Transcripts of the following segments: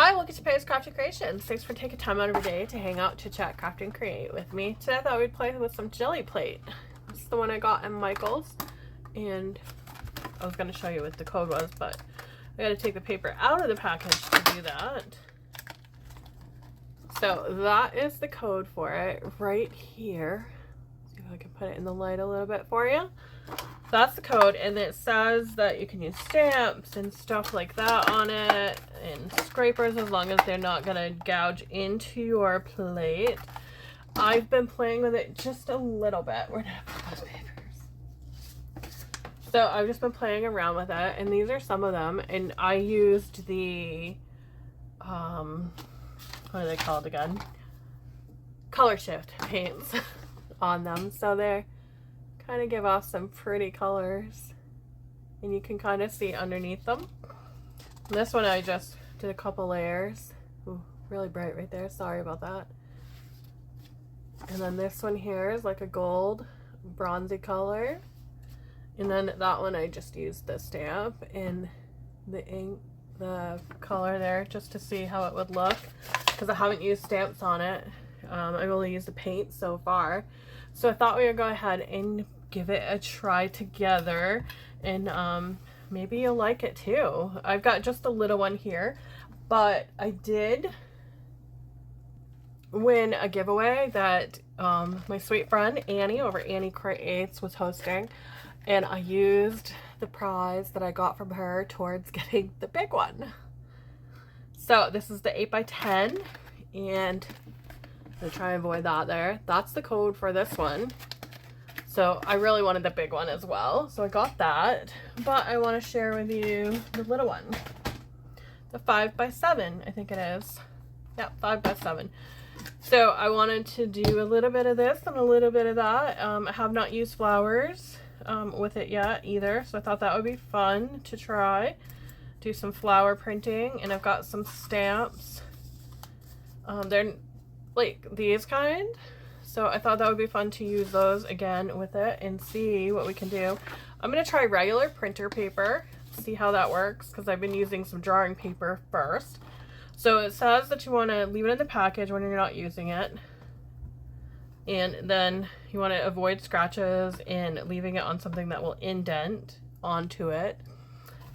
Hi, welcome to Pay's Crafting Creations. Thanks for taking time out of your day to hang out, to chat, craft, and create with me. Today I thought we'd play with some Gelli Plate. This is the one I got at Michael's, and I was going to show you what the code was, but I got to take the paper out of the package to do that. So that is the code for it right here. See if I can put it in the light a little bit for you. That's the code, and it says that you can use stamps and stuff like that on it, and scrapers, as long as they're not gonna gouge into your plate. I've been playing with it just a little bit. Where did I put those papers? So I've just been playing around with it, and these are some of them, and I used the what are they called again? Color shift paints on them, so they're kind of give off some pretty colors, and you can kind of see underneath them. And this one I just did a couple layers. Ooh, really bright right there, sorry about that. And then this one here is like a gold bronzy color, and then that one I just used the stamp and the ink, the color there, just to see how it would look, because I haven't used stamps on it. I've only used the paint so far, so I thought we would go ahead and give it a try together, and maybe you'll like it too. I've got just a little one here, but I did win a giveaway that my sweet friend Annie over Annie Creates was hosting, and I used the prize that I got from her towards getting the big one. So this is the 8x10, and I'm gonna try and avoid that there. That's the code for this one. So I really wanted the big one as well, so I got that, but I want to share with you the little one, the 5x7, I think it is. Yeah, 5x7. So I wanted to do a little bit of this and a little bit of that. I have not used flowers with it yet either, so I thought that would be fun to try. Do some flower printing, and I've got some stamps. They're like these kind. So I thought that would be fun to use those again with it and see what we can do. I'm going to try regular printer paper, see how that works, because I've been using some drawing paper first. So it says that you want to leave it in the package when you're not using it. And then you want to avoid scratches and leaving it on something that will indent onto it.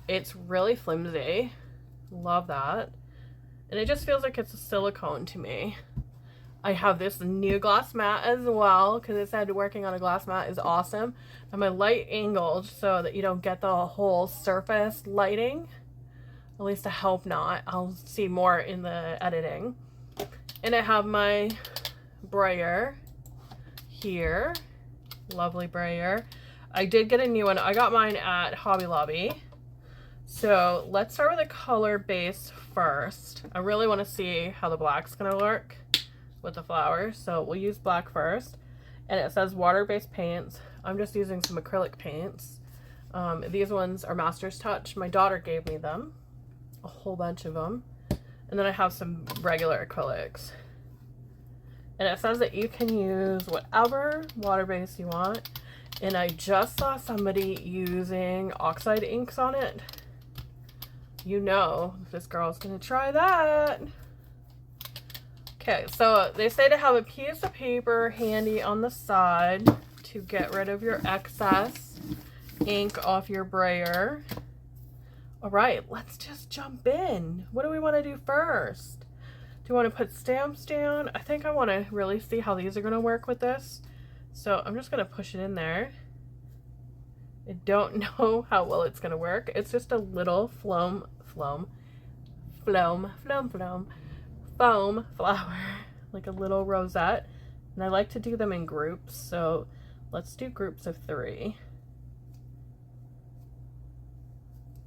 It's really flimsy. Love that. And it just feels like it's a silicone to me. I have this new glass mat as well, because it said working on a glass mat is awesome. And my light angled so that you don't get the whole surface lighting. At least I hope not. I'll see more in the editing. And I have my brayer here. Lovely brayer. I did get a new one. I got mine at Hobby Lobby. So let's start with a color base first. I really want to see how the black's going to look with the flowers, so we'll use black first. And it says water-based paints. I'm just using some acrylic paints. These ones are Master's Touch. My daughter gave me them, a whole bunch of them. And then I have some regular acrylics. And it says that you can use whatever water-based you want. And I just saw somebody using oxide inks on it. You know, this girl's gonna try that. Okay, so they say to have a piece of paper handy on the side to get rid of your excess ink off your brayer. All right, let's just jump in. What do we want to do first? Do you want to put stamps down? I think I want to really see how these are going to work with this. So I'm just going to push it in there. I don't know how well it's going to work. It's just a little foam flower, like a little rosette, and I like to do them in groups, so let's do groups of 3.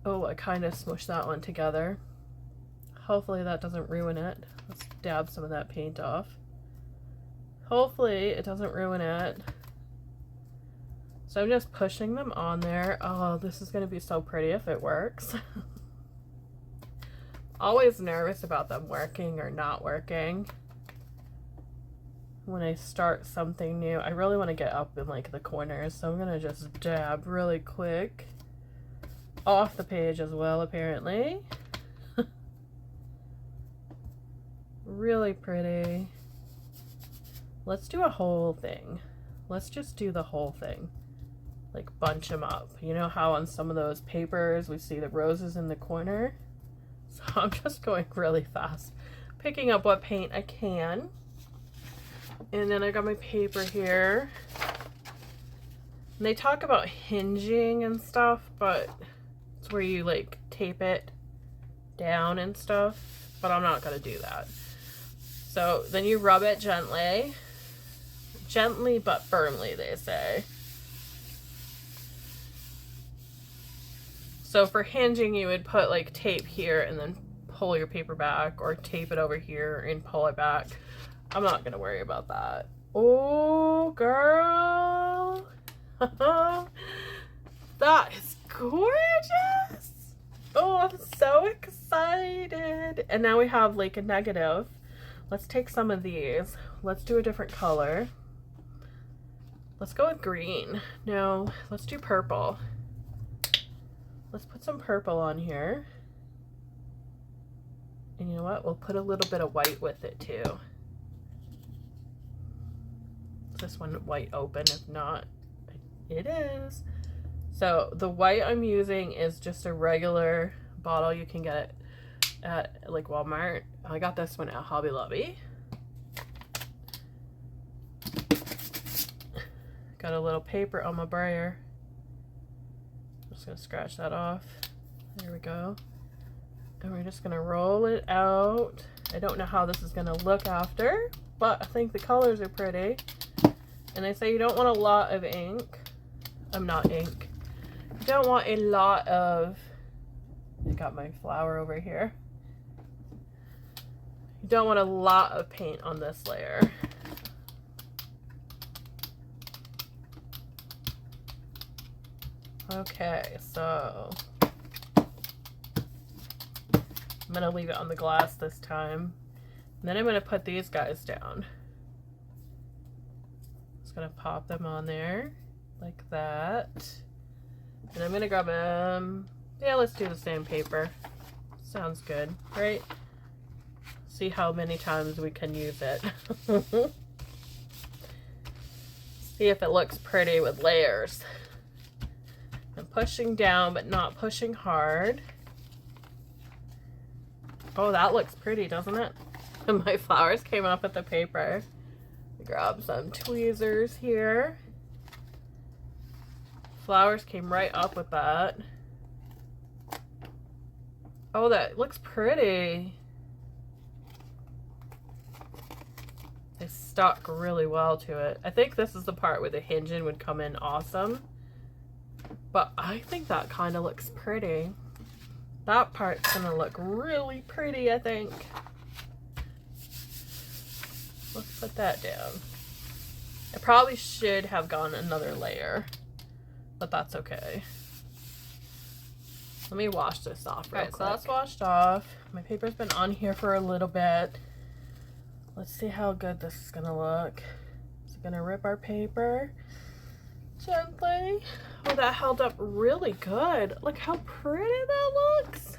Oh, I kind of smushed that one together. Hopefully that doesn't ruin it. Let's dab some of that paint off. Hopefully it doesn't ruin it. So I'm just pushing them on there. Oh, this is going to be so pretty if it works. Always nervous about them working or not working when I start something new. I really want to get up in like the corners, so I'm gonna just dab really quick off the page as well, apparently. really pretty. Let's do a whole thing. Let's just do the whole thing. Like bunch them up. You know how on some of those papers we see the roses in the corner? So I'm just going really fast, picking up what paint I can. And then I got my paper here. And they talk about hinging and stuff, but it's where you like tape it down and stuff, but I'm not gonna do that. So then you rub it gently. Gently but firmly, they say. So for hinging, you would put like tape here and then pull your paper back, or tape it over here and pull it back. I'm not gonna worry about that. Oh, girl. That is gorgeous. Oh, I'm so excited. And now we have like a negative. Let's take some of these. Let's do a different color. Let's go with green. No, let's do purple. Let's put some purple on here. And you know what? We'll put a little bit of white with it too. Is this one white open? If not, it is. So the white I'm using is just a regular bottle. You can get it at like Walmart. I got this one at Hobby Lobby. Got a little paper on my brayer. I'm just gonna scratch that off. There we go. And we're just gonna roll it out. I don't know how this is gonna look after, but I think the colors are pretty. And they say you don't want a lot of ink. Not ink. You don't want a lot of, I got my flower over here. You don't want a lot of paint on this layer. Okay, so I'm gonna leave it on the glass this time. And then I'm gonna put these guys down. Just gonna pop them on there like that. And I'm gonna grab them. Yeah, let's do the same paper. Sounds good, right? See how many times we can use it. See if it looks pretty with layers. I'm pushing down, but not pushing hard. Oh, that looks pretty, doesn't it? And my flowers came up with the paper. Grab some tweezers here. Flowers came right up with that. Oh, that looks pretty. They stuck really well to it. I think this is the part where the hinging would come in awesome. But I think that kind of looks pretty. That part's gonna look really pretty, I think. Let's put that down. I probably should have gone another layer, but that's okay. Let me wash this off real quick. So that's washed off. My paper's been on here for a little bit. Let's see how good this is gonna look. It's gonna rip our paper gently. Oh, that held up really good. Look how pretty that looks.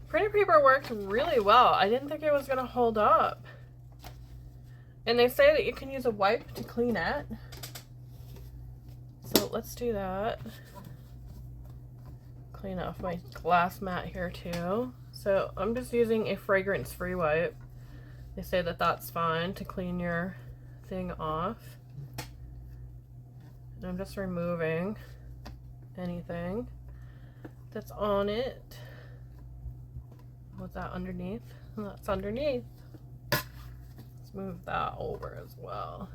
Printer paper worked really well. I didn't think it was gonna hold up. And they say that you can use a wipe to clean it. So let's do that. Clean off my glass mat here too. So I'm just using a fragrance-free wipe. They say that that's fine to clean your thing off. And I'm just removing anything that's on it. Was that underneath? That's underneath. Let's move that over as well.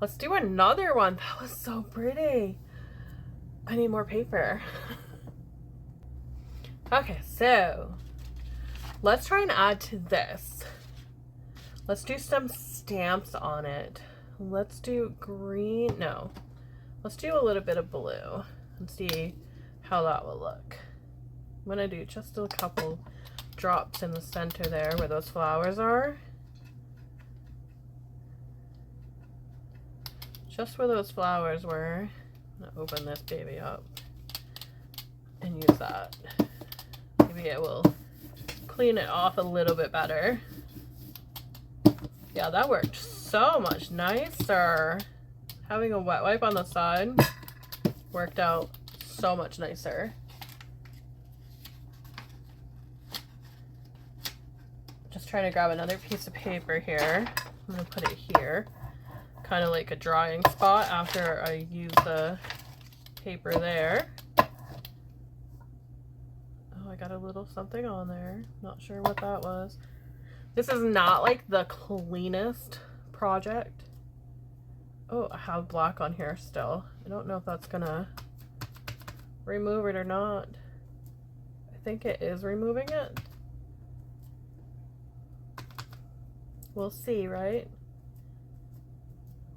Let's do another one. That was so pretty. I need more paper. Okay, so let's try and add to this. Let's do some stamps on it. Let's do green. No. Let's do a little bit of blue and see how that will look. I'm gonna do just a couple drops in the center there where those flowers are. Just where those flowers were. I'm gonna open this baby up and use that. Maybe it will clean it off a little bit better. Yeah, that worked so much nicer. Having a wet wipe on the side worked out so much nicer. Just trying to grab another piece of paper here. I'm gonna put it here, kind of like a drying spot after I use the paper there. Oh, I got a little something on there. Not sure what that was. This is not like the cleanest project. Oh, I have black on here still. I don't know if that's gonna remove it or not. I think it is removing it. We'll see, right?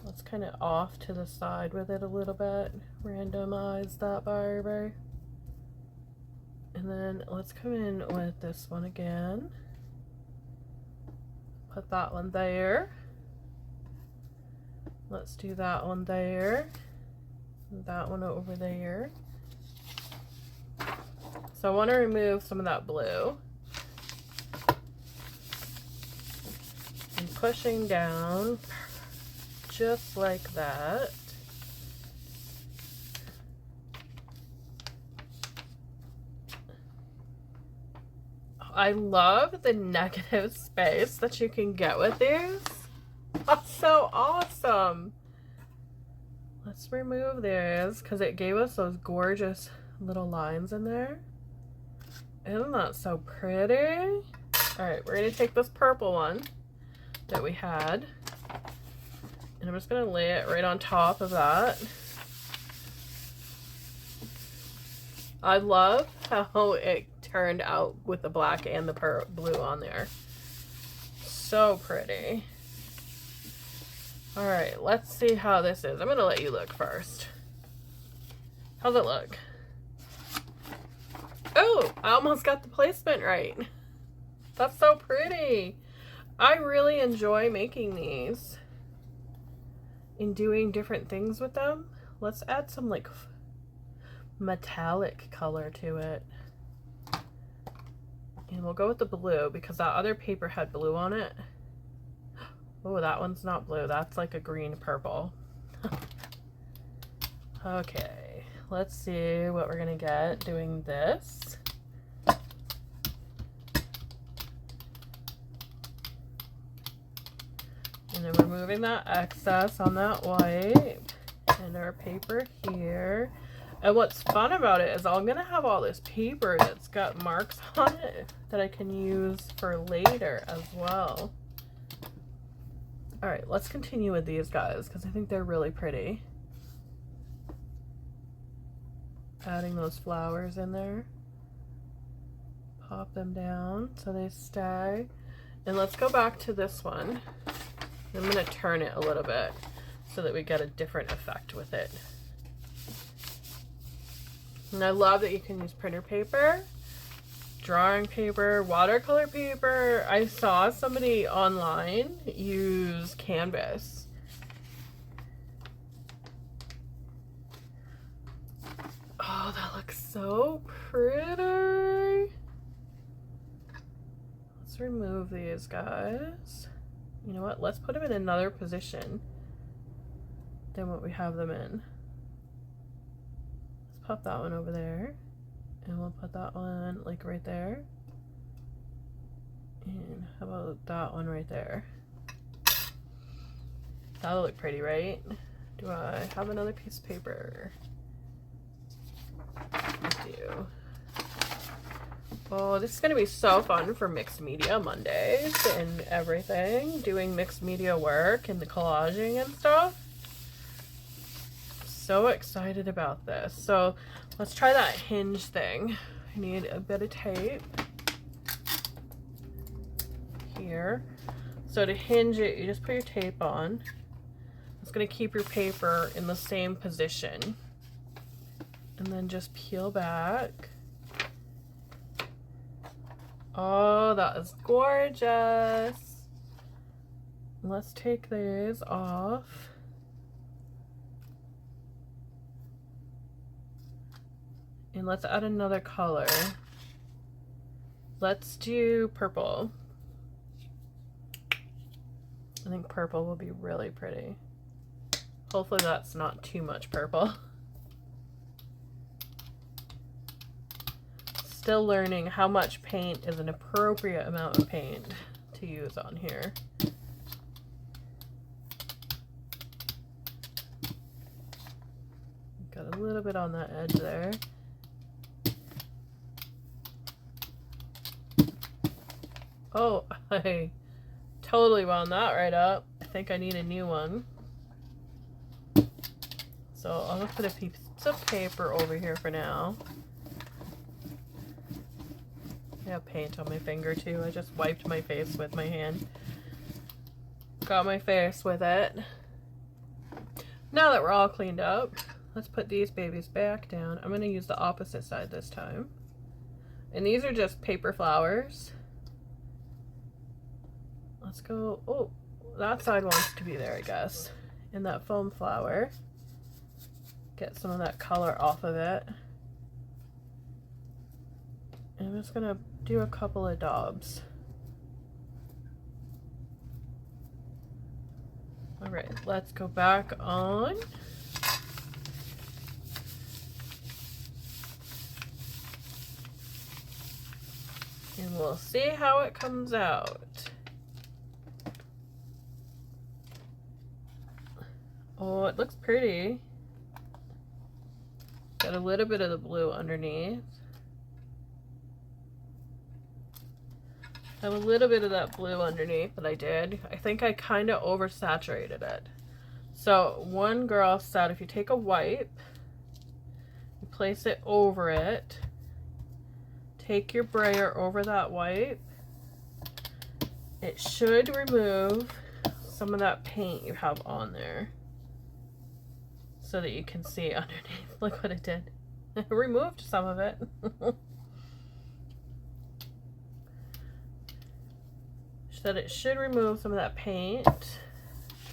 Let's kind of off to the side with it a little bit. Randomize that barber. And then let's come in with this one again. Put that one there. Let's do that one there. That one over there. So I want to remove some of that blue. And pushing down just like that. I love the negative space that you can get with these. That's so awesome. Let's remove these because it gave us those gorgeous little lines in there. Isn't that so pretty? All right, we're gonna take this purple one that we had, and I'm just gonna lay it right on top of that. I love how it turned out with the black and the blue on there. So pretty. All right, let's see how this is. I'm gonna let you look first. How's it look? Oh, I almost got the placement right. That's so pretty. I really enjoy making these and doing different things with them. Let's add some like metallic color to it. And we'll go with the blue because that other paper had blue on it. Oh, that one's not blue. That's like a green purple. Okay, let's see what we're gonna get doing this. And then removing that excess on that white and our paper here. And what's fun about it is I'm gonna have all this paper that's got marks on it that I can use for later as well. All right, let's continue with these guys because I think they're really pretty. Adding those flowers in there. Pop them down so they stay. And let's go back to this one. I'm going to turn it a little bit so that we get a different effect with it. And I love that you can use printer paper, drawing paper, watercolor paper. I saw somebody online use canvas. Oh, that looks so pretty. Let's remove these guys. You know what? Let's put them in another position than what we have them in. Let's pop that one over there. And we'll put that one like right there. And how about that one right there? That'll look pretty, right? Do I have another piece of paper? I do. Oh, this is going to be so fun for Mixed Media Mondays and everything. Doing mixed media work and the collaging and stuff. So excited about this. So let's try that hinge thing. I need a bit of tape here. So to hinge it, you just put your tape on. It's going to keep your paper in the same position. And then just peel back. Oh, that is gorgeous. Let's take these off. And let's add another color. Let's do purple. I think purple will be really pretty. Hopefully that's not too much purple. Still learning how much paint is an appropriate amount of paint to use on here. Got a little bit on that edge there. Oh, I totally wound that right up. I think I need a new one. So I'll just put a piece of paper over here for now. I have paint on my finger too. I just wiped my face with my hand. Got my face with it. Now that we're all cleaned up, let's put these babies back down. I'm going to use the opposite side this time. And these are just paper flowers. Let's go, oh, that side wants to be there, I guess. In that foam flower. Get some of that color off of it. And I'm just gonna do a couple of daubs. All right, let's go back on. And we'll see how it comes out. Oh, it looks pretty. Got a little bit of the blue underneath. Have a little bit of that blue underneath that I did. I think I kind of oversaturated it. So one girl said if you take a wipe, you place it over it, take your brayer over that wipe, it should remove some of that paint you have on there so that you can see underneath. Look what it did. It removed some of it. That it should remove some of that paint.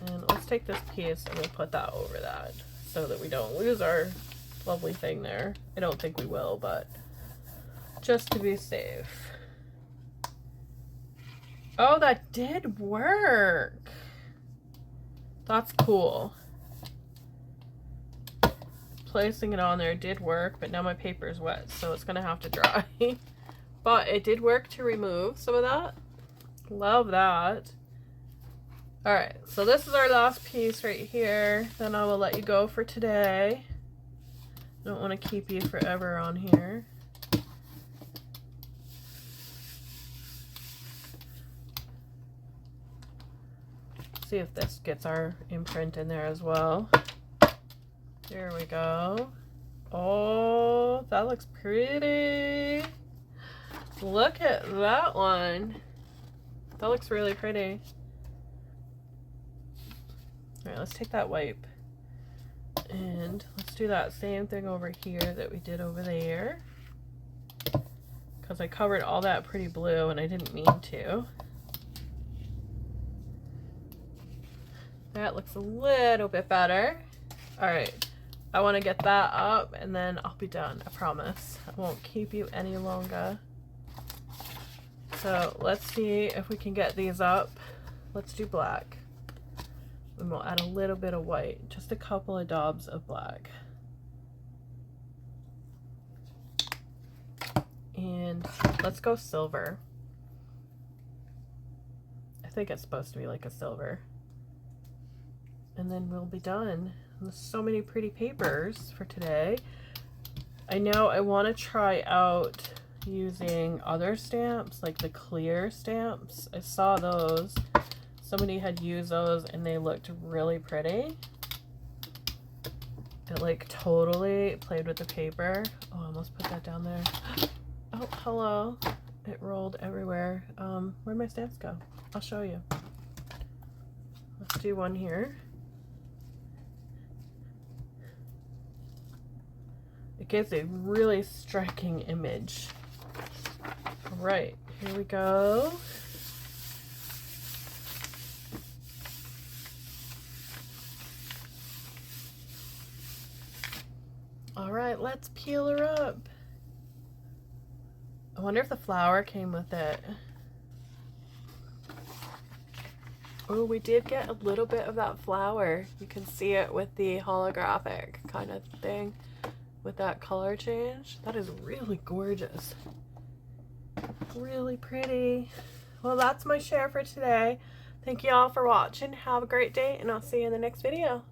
And let's take this piece and we'll put that over that so that we don't lose our lovely thing there. I don't think we will, but just to be safe. Oh, that did work. That's cool. Placing it on there did work, but now my paper is wet, so it's gonna have to dry. But it did work to remove some of that. Love that. All right, so this is our last piece right here. Then I will let you go for today. I don't want to keep you forever on here. See if this gets our imprint in there as well. There we go. Oh, that looks pretty. Look at that one. That looks really pretty. All right, let's take that wipe and let's do that same thing over here that we did over there, because I covered all that pretty blue and I didn't mean to. That looks a little bit better. All right, I want to get that up and then I'll be done. I promise. I won't keep you any longer. So let's see if we can get these up. Let's do black. And we'll add a little bit of white, just a couple of daubs of black. And let's go silver. I think it's supposed to be like a silver. And then we'll be done. There's so many pretty papers for today. I know I want to try out using other stamps, like the clear stamps. I saw those. Somebody had used those and they looked really pretty. It like totally played with the paper. Oh, I almost put that down there. Oh, hello. It rolled everywhere. Where'd my stamps go? I'll show you. Let's do one here. It gives a really striking image. All right, here we go. All right, let's peel her up. I wonder if the flower came with it. Oh, we did get a little bit of that flower. You can see it with the holographic kind of thing with that color change. That is really gorgeous. Really pretty. Well, that's my share for today. Thank you all for watching. Have a great day, and I'll see you in the next video.